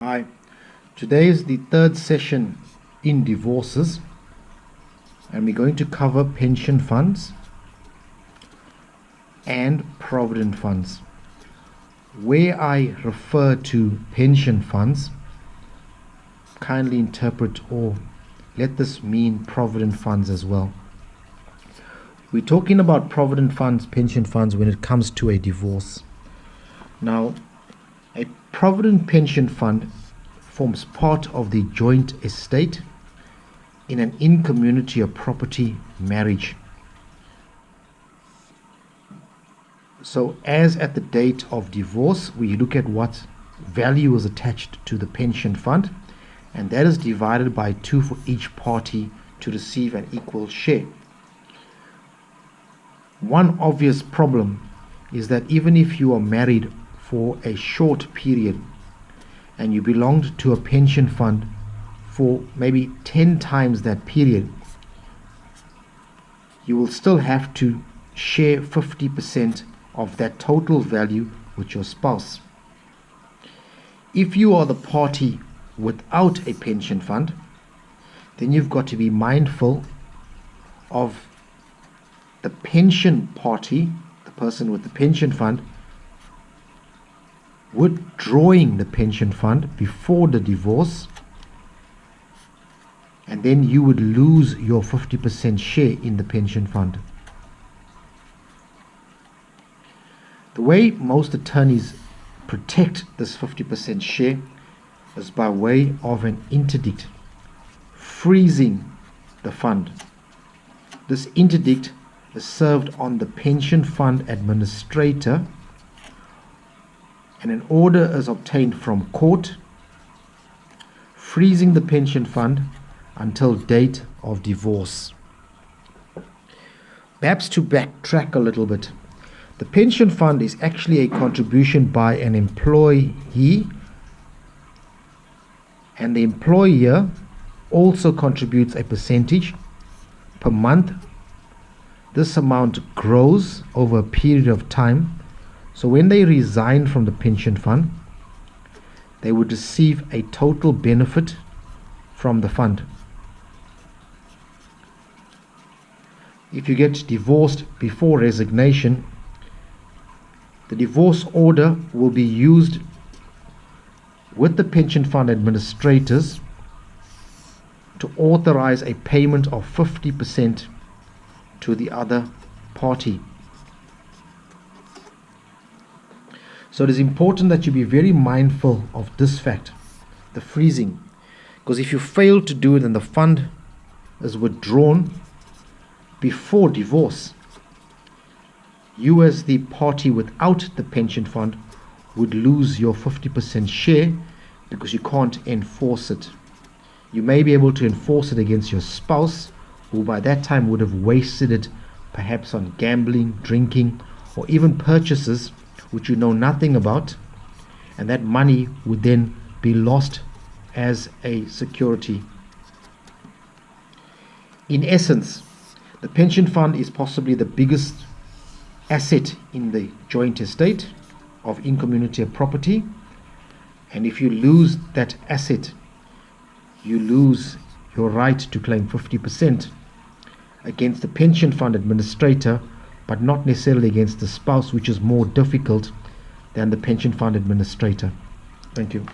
Hi, today is the third session in divorces, and we're going to cover pension funds and provident funds. Where I refer to pension funds, kindly interpret or let this mean provident funds as well. We're talking about provident funds, pension funds when it comes to a divorce. Now, a provident pension fund forms part of the joint estate in an in-community or property marriage. So as at the date of divorce, we look at what value is attached to the pension fund, and that is divided by 2 for each party to receive an equal share. One obvious problem is that even if you are married for a short period and you belonged to a pension fund for maybe 10 times that period, you will still have to share 50% of that total value with your spouse. If you are the party without a pension fund, then you've got to be mindful of the pension party, the person with the pension fund, withdrawing the pension fund before the divorce, and then you would lose your 50% share in the pension fund. The way most attorneys protect this 50% share is by way of an interdict, freezing the fund. This interdict is served on the pension fund administrator, and an order is obtained from court freezing the pension fund until date of divorce. Perhaps to backtrack a little bit, the pension fund is actually a contribution by an employee, and the employer also contributes a percentage per month. This amount grows over a period of time. So when they resign from the pension fund, they would receive a total benefit from the fund. If you get divorced before resignation, the divorce order will be used with the pension fund administrators to authorize a payment of 50% to the other party. So it is important that you be very mindful of this fact, the freezing, because if you fail to do it and the fund is withdrawn before divorce, you as the party without the pension fund would lose your 50% share because you can't enforce it. You may be able to enforce it against your spouse, who by that time would have wasted it perhaps on gambling, drinking, or even purchases which you know nothing about, and that money would then be lost as a security. In essence, the pension fund is possibly the biggest asset in the joint estate of in-community property, and if you lose that asset, you lose your right to claim 50% against the pension fund administrator, but not necessarily against the spouse, which is more difficult than the pension fund administrator. Thank you.